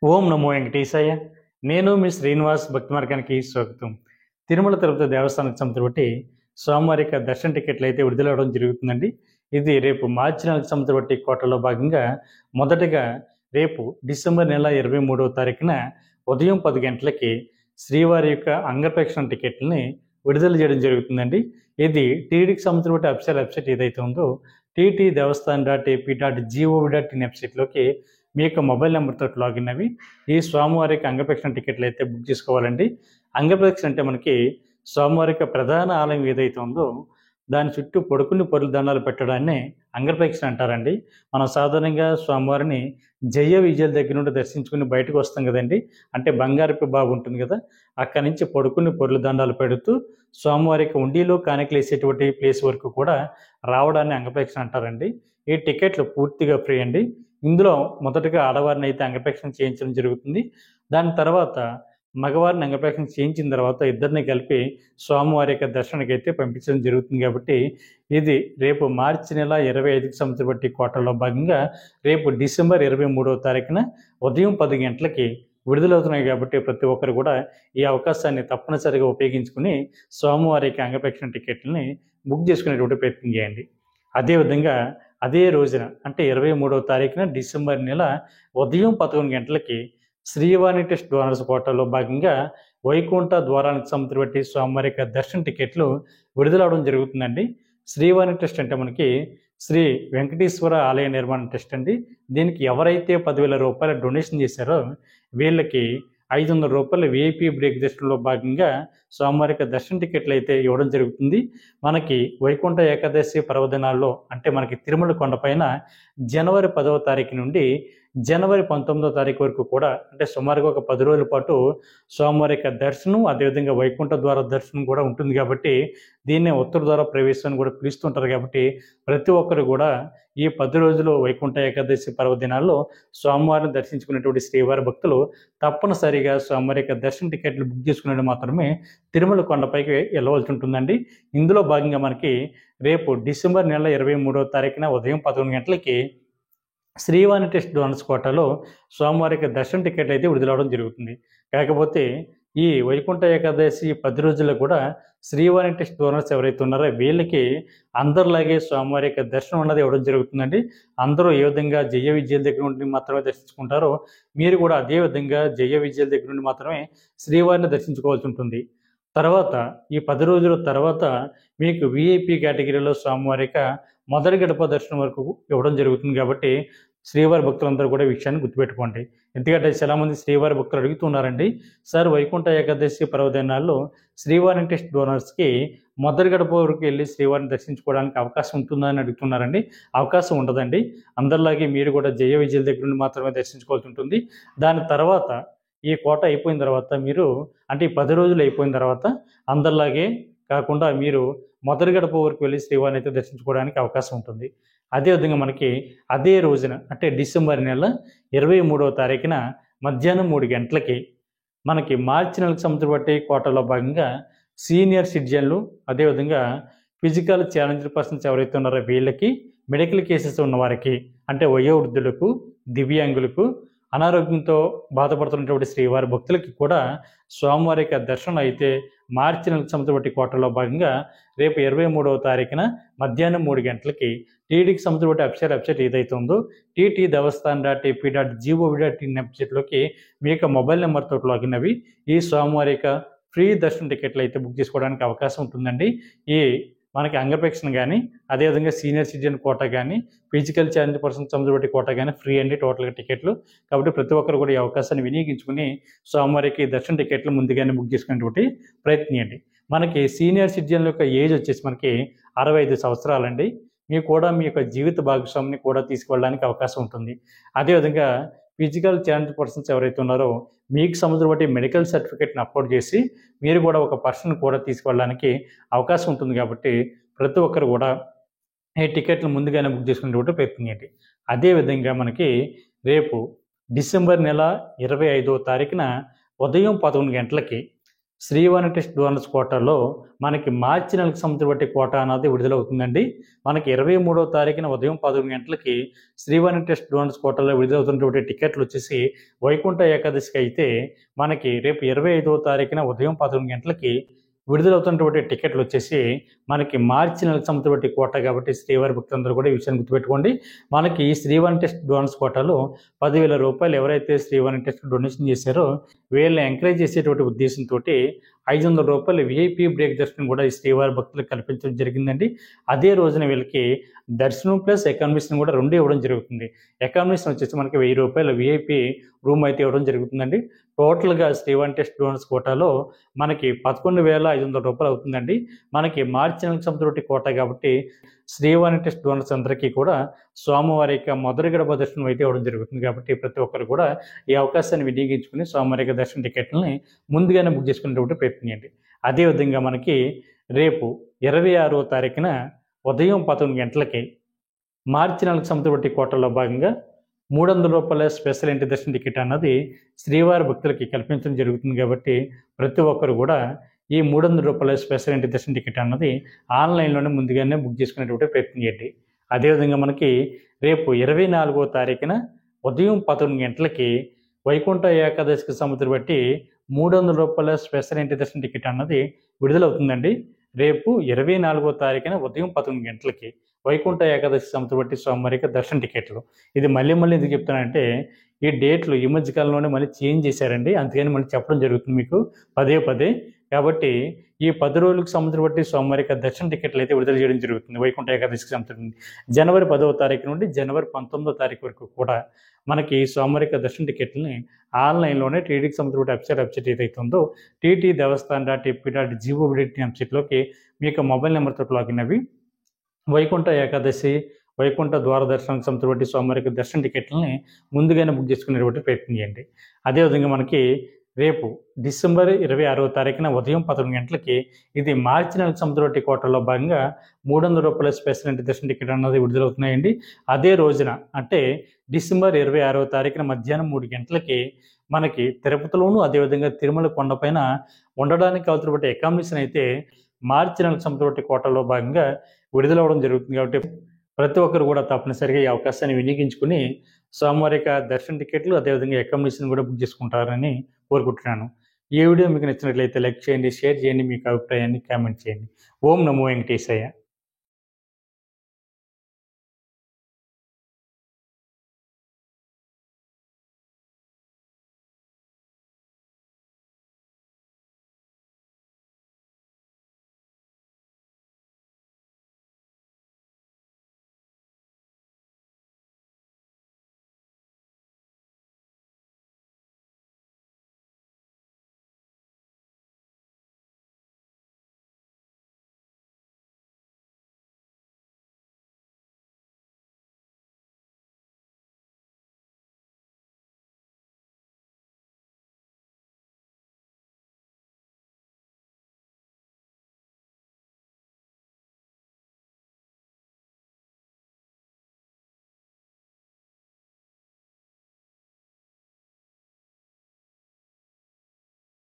ఓం నమో వెంకటేశాయ. నేను మీ శ్రీనివాస్ భక్తి మార్గానికి స్వాగతం. తిరుమల తిరుపతి దేవస్థానం సంస్థ బట్టి స్వామివారి యొక్క దర్శన టికెట్లు అయితే విడుదలవ్వడం జరుగుతుందండి. ఇది రేపు మార్చి నెలకు సంస్థ బట్టి కోటలో భాగంగా మొదటగా రేపు డిసెంబర్ నెల 23వ తారీఖున ఉదయం 10 గంటలకి శ్రీవారి యొక్క అంగప్రదక్షిణ టికెట్లని విడుదల చేయడం జరుగుతుందండి. ఇది టీటీడీకి సంబంధించిన బట్టి అఫీషియల్ వెబ్సైట్ ఏదైతే ఉందో టీటీ దేవస్థానం.ఏపీ.జీఓవి.ఇన్ వెబ్సైట్లోకి మీ యొక్క మొబైల్ నెంబర్తో లాగిన్ అవి ఈ స్వామివారికి అంగప్రదక్షిణ టికెట్లు అయితే బుక్ చేసుకోవాలండి. అంగప్రదక్షిణ అంటే మనకి స్వామివారి యొక్క ప్రధాన ఆలయం ఏదైతే ఉందో దాని చుట్టూ పొడుకుని పొరుల దండాలు పెట్టడాన్ని అంగప్రదక్షిణ అంటారండి. మనం సాధారణంగా స్వామివారిని జయ విజయాల దగ్గర నుండి దర్శించుకుని బయటకు వస్తాం కదండి. అంటే బంగారపు బాగు ఉంటుంది కదా, అక్కడి నుంచి పొడుకుని పొరుల దండాలు పెడుతూ స్వామివారికి ఉండిలో కాணிకలు వేసేటువంటి ప్లేస్ వరకు కూడా రావడాన్ని అంగప్రదక్షిణ అంటారండి. ఈ టికెట్లు పూర్తిగా ఫ్రీ అండి. ఇందులో మొదటగా ఆడవారిని అయితే అంగప్రదక్షిణ చేయించడం జరుగుతుంది. దాని తర్వాత మగవారిని అంగప్రదక్షిణ చేయించిన తర్వాత ఇద్దరిని కలిపి స్వామివారి యొక్క దర్శనానికి అయితే పంపించడం జరుగుతుంది. కాబట్టి ఇది రేపు మార్చి నెల 25కి సంవత్సరం బట్టి కోటలో భాగంగా రేపు డిసెంబర్ 23వ తారీఖున ఉదయం 10 గంటలకి విడుదలవుతున్నాయి. కాబట్టి ప్రతి ఒక్కరు కూడా ఈ అవకాశాన్ని తప్పనిసరిగా ఉపయోగించుకుని స్వామివారి యొక్క అంగప్రదక్షిణ టికెట్లని బుక్ చేసుకునేటువంటి ప్రయత్నం చేయండి. అదేవిధంగా అదే రోజున అంటే 23వ తారీఖున డిసెంబర్ నెల ఉదయం 11 గంటలకి శ్రీవాణి టెస్ట్ డోనర్స్ కోటాలో భాగంగా వైకుంఠ ద్వారానికి సంబంధించి బట్టి స్వామివారి యొక్క దర్శన టికెట్లు విడుదలవడం జరుగుతుందండి. శ్రీవాణి టెస్ట్ అంటే మనకి శ్రీ వెంకటేశ్వర ఆలయ నిర్మాణ టెస్ట్ అండి. దీనికి ఎవరైతే 10,000 రూపాయల డొనేషన్ చేశారో వీళ్ళకి 500 రూపాయల విఐపి బ్రేక్ దర్శనంలో భాగంగా స్వామివారి యొక్క దర్శన టికెట్లు అయితే ఇవ్వడం జరుగుతుంది. మనకి వైకుంఠ ఏకాదశి పర్వదినాల్లో అంటే మనకి తిరుమల కొండపైన జనవరి 10వ తారీఖు నుండి జనవరి 19వ తారీఖు వరకు కూడా అంటే సుమారుగా ఒక 10 రోజుల పాటు స్వామివారి యొక్క దర్శనం అదేవిధంగా వైకుంఠ ద్వార దర్శనం కూడా ఉంటుంది. కాబట్టి దీన్నే ఉత్తర ద్వార ప్రవేశం అని కూడా పిలుస్తుంటారు. కాబట్టి ప్రతి ఒక్కరు కూడా ఈ 10 రోజులు వైకుంఠ ఏకాదశి పర్వదినాల్లో స్వామివారిని దర్శించుకునేటువంటి శ్రీవారి భక్తులు తప్పనిసరిగా స్వామివారి యొక్క దర్శన టికెట్లు బుక్ చేసుకునేది మాత్రమే తిరుమల కొండపైకి వెళ్ళవలసి ఉంటుందండి. ఇందులో భాగంగా మనకి రేపు డిసెంబర్ నెల 23వ తారీఖున ఉదయం 11 గంటలకి శ్రీవాణి టెస్ట్ డోనర్స్ కోటాలో స్వామివారికి దర్శన టికెట్ అయితే విడుదలవడం జరుగుతుంది. కాకపోతే ఈ వైకుంఠ ఏకాదశి 10 రోజుల్లో కూడా శ్రీవాణి టెస్ట్ డోనర్స్ ఎవరైతే ఉన్నారో వీళ్ళకి అందరిలాగే స్వామివారి యొక్క దర్శనం అన్నది ఇవ్వడం జరుగుతుందండి. అందరూ ఏ విధంగా జయ విజయాల దగ్గర నుండి మాత్రమే దర్శించుకుంటారో మీరు కూడా అదే విధంగా జయ విజయాల దగ్గర నుండి మాత్రమే శ్రీవారిని దర్శించుకోవాల్సి ఉంటుంది. తర్వాత ఈ 10 రోజుల తర్వాత మీకు విఐపి కేటగిరీలో స్వామివారి యొక్క మొదటి గడప దర్శనం వరకు ఇవ్వడం జరుగుతుంది. కాబట్టి శ్రీవారి భక్తులందరూ కూడా ఈ విషయాన్ని గుర్తుపెట్టుకోండి. ఎందుకంటే చాలామంది శ్రీవారి భక్తులు అడుగుతున్నారండి, సార్ వైకుంఠ ఏకాదశి పర్వదినాల్లో శ్రీవారి టెస్ట్ డోనర్స్కి మొదటి గడప వరకు వెళ్ళి శ్రీవారిని దర్శించుకోవడానికి అవకాశం ఉంటుందా అని అడుగుతున్నారండి. అవకాశం ఉండదండి. అందరిలాగే మీరు కూడా జయ విజయాల దగ్గర నుండి మాత్రమే దర్శించుకోవాల్సి ఉంటుంది. దాని తర్వాత ఈ కోట అయిపోయిన తర్వాత మీరు అంటే ఈ 10 రోజులు అయిపోయిన తర్వాత అందరిలాగే కాకుండా మీరు మొదటి గడప వరకు వెళ్ళి శ్రీవారిని అయితే దర్శించుకోవడానికి అవకాశం ఉంటుంది. అదేవిధంగా మనకి అదే రోజున అంటే డిసెంబర్ నెల 23వ తారీఖున మధ్యాహ్నం 3 గంటలకి మనకి మార్చి నెలకు సంవత్సరం బట్టి కోటలో భాగంగా సీనియర్ సిటిజన్లు అదేవిధంగా ఫిజికల్ ఛాలెంజ్డ్ పర్సన్స్ ఎవరైతే ఉన్నారో వీళ్ళకి మెడికల్ కేసెస్ ఉన్న వారికి అంటే వయోవృద్ధులకు దివ్యాంగులకు అనారోగ్యంతో బాధపడుతున్నటువంటి శ్రీవారి భక్తులకి కూడా స్వామివారి యొక్క దర్శనం అయితే మార్చి నెలకు సంవత్సరం బట్టి కోటలో భాగంగా రేపు 23వ తారీఖున మధ్యాహ్నం 3 గంటలకి టీటీడీకి సంవత్సరం బట్టి అఫీషియల్ వెబ్సైట్ ఏదైతే ఉందో టీటీ దేవస్థానం.ఏపీ.జీఓవి.ఇన్ వెబ్సైట్లోకి మీ యొక్క మొబైల్ నెంబర్తో లాగిన్ అవి ఈ స్వామివారి యొక్క ఫ్రీ దర్శన టికెట్లు అయితే బుక్ చేసుకోవడానికి అవకాశం ఉంటుందండి. ఈ మనకి అంగప్రదక్షిణ కానీ అదేవిధంగా సీనియర్ సిటిజన్ కోట కానీ ఫిజికల్ ఛాలెంజ్ పర్సన్ సంబంధించిన బట్టి కోట కానీ ఫ్రీ అండి టోటల్గా టికెట్లు. కాబట్టి ప్రతి ఒక్కరు కూడా ఈ అవకాశాన్ని వినియోగించుకుని స్వామివారికి దర్శన టికెట్లు ముందుగానే బుక్ చేసుకునేటువంటి ప్రయత్నించండి. మనకి సీనియర్ సిటిజన్ల యొక్క ఏజ్ వచ్చేసి మనకి 65 సంవత్సరాలండి. మీకు కూడా మీ యొక్క జీవిత భాగస్వామిని కూడా తీసుకువెళ్ళడానికి అవకాశం ఉంటుంది. అదేవిధంగా ఫిజికల్ ఛాలెంజ్ పర్సన్స్ ఎవరైతే ఉన్నారో మీకు సంబంధించిన బట్టి మెడికల్ సర్టిఫికేట్ని అప్లోడ్ చేసి మీరు కూడా ఒక పర్సన్ కూడా తీసుకువెళ్ళడానికి అవకాశం ఉంటుంది. కాబట్టి ప్రతి ఒక్కరు కూడా ఈ టికెట్లు ముందుగానే బుక్ చేసుకునేటువంటి ప్రయత్నం చేయండి. అదేవిధంగా మనకి రేపు డిసెంబర్ నెల 25వ తారీఖున ఉదయం 11 గంటలకి శ్రీవాణి టెస్ట్ బోనస్ కోటాలో మనకి మార్చి నెలకు సంబంధించిన బట్టి కోటా అనేది విడుదలవుతుందండి. మనకి 23వ తారీఖున ఉదయం 11 గంటలకి శ్రీవాణి టెస్ట్ బోనస్ కోటాలో విడుదలవుతున్నటువంటి టికెట్లు వచ్చేసి వైకుంఠ ఏకాదశికి అయితే మనకి రేపు 25వ తారీఖున ఉదయం 11 గంటలకి విడుదలవుతున్నటువంటి టికెట్లు వచ్చేసి మనకి మార్చి నెలకు సంబంధించిన కోట కాబట్టి శ్రీవారి భక్తులందరూ కూడా ఈ విషయాన్ని గుర్తుపెట్టుకోండి. మనకి ఈ శ్రీవాణి టెస్ట్ బోనస్ కోటాలో 10,000 రూపాయలు ఎవరైతే శ్రీవాణి టెస్ట్ డొనేషన్ చేశారో వీళ్ళని ఎంకరేజ్ చేసేటువంటి ఉద్దేశంతో 500 రూపాయలు విఐపి బ్రేక్ దర్శనం కూడా ఈ శ్రీవారి భక్తులకు కల్పించడం జరిగిందండి. అదే రోజున వీళ్ళకి దర్శనం ప్లస్ అకామిడేషన్ కూడా 2 ఇవ్వడం జరుగుతుంది. అకామిడేషన్ వచ్చేసి మనకి 1000 రూపాయలు విఐపి రూమ్ అయితే ఇవ్వడం జరుగుతుందండి. టోటల్గా శ్రీవాణి టెస్ట్ బోనస్ కోటాలో మనకి 11,500 రూపాయలు అవుతుందండి. మనకి మార్చి నెలకు సంబంధించిన కోట కాబట్టి శ్రీవాణి టెస్ట్ బోనస్ అందరికీ కూడా స్వామివారి యొక్క మొదటి గడప దర్శనం అయితే ఇవ్వడం జరుగుతుంది. కాబట్టి ప్రతి ఒక్కరు కూడా ఈ అవకాశాన్ని వినియోగించుకుని స్వామివారి యొక్క దర్శన టికెట్లని ముందుగానే బుక్ చేసుకునేటువంటి ప్రయత్నం చేయండి. అదేవిధంగా మనకి రేపు 26వ తారీఖున ఉదయం 11 గంటలకి మార్చి నెలకు సంబంధించిన కోటలో భాగంగా 300 రూపాయల స్పెషల్ ఎంట్రీ దర్శన టికెట్ అన్నది శ్రీవారి భక్తులకి కల్పించడం జరుగుతుంది. కాబట్టి ప్రతి ఒక్కరు కూడా ఈ 300 రూపాయల స్పెషల్ ఎంట్రీ దర్శన టికెట్ అన్నది ఆన్లైన్లోనే ముందుగానే బుక్ చేసుకునేటువంటి ప్రయత్నం చేయండి. అదేవిధంగా మనకి రేపు 24వ తారీఖున ఉదయం 11 గంటలకి వైకుంఠ ఏకాదశికి సంబంధించి బట్టి 300 రూపాయల స్పెషల్ ఎంట్రీ దర్శన టికెట్ అన్నది విడుదలవుతుందండి. రేపు 24వ తారీఖున ఉదయం 11 గంటలకి వైకుంఠ ఏకాదశి సంబంధించి బట్టి స్వామివారి యొక్క దర్శన టికెట్లు. ఇది మళ్ళీ ఎందుకు చెప్తానంటే ఈ డేట్లు ఈ మధ్యకాలంలోనే మళ్ళీ చేంజ్ చేశారండి. అందుకని మళ్ళీ చెప్పడం జరుగుతుంది మీకు పదే. కాబట్టి ఈ 10 రోజులకు సంబంధించి బట్టి స్వామివారి యొక్క దర్శన టికెట్లు అయితే విడుదల చేయడం జరుగుతుంది. వైకుంఠ ఏకాదశికి సంబంధించి జనవరి 10వ తారీఖు నుండి జనవరి 19వ తారీఖు వరకు కూడా మనకి స్వామివారి యొక్క దర్శన టికెట్లని ఆన్లైన్లోనే టీటీకి సంబంధించిన వెబ్సైట్ ఏదైతే ఉందో టీటీ దేవస్థాన్.ep.gov.in వెబ్సైట్లోకి మీ యొక్క మొబైల్ నెంబర్తో లాగిన్ అవి వైకుంఠ ఏకాదశి వైకుంఠ ద్వార దర్శనానికి సంబంధించిన స్వామివారి యొక్క దర్శన టికెట్లని ముందుగానే బుక్ చేసుకునేటువంటి ప్రయత్నం చేయండి. అదేవిధంగా మనకి రేపు డిసెంబర్ 26వ తారీఖున ఉదయం 11 గంటలకి ఇది మార్చి నెలకు సంబంధించిన కోటలో భాగంగా 300 రూపాయల స్పెషల్ ఎంట్రీ దర్శన టికెట్ అన్నది విడుదలవుతున్నాయండి. అదే రోజున అంటే డిసెంబర్ 26వ తారీఖున మధ్యాహ్నం 3 గంటలకి మనకి తిరుపతిలోను అదేవిధంగా తిరుమల కొండపైన ఉండడానికి కావాల్సిన అకామిడేషన్ అయితే మార్చి నెలకు సంబంధించిన కోటలో భాగంగా విడుదలవ్వడం జరుగుతుంది. కాబట్టి ప్రతి ఒక్కరు కూడా తప్పనిసరిగా ఈ అవకాశాన్ని వినియోగించుకుని స్వామివారి యొక్క దర్శన టికెట్లు అదేవిధంగా అకామిడేషన్ కూడా బుక్ చేసుకుంటారని కోరుకుంటున్నాను. ఈ వీడియో మీకు నచ్చినట్లయితే లైక్ చేయండి, షేర్ చేయండి, మీకు అభిప్రాయాన్ని కామెంట్ చేయండి. ఓం నమో వెంకటేశయ్య.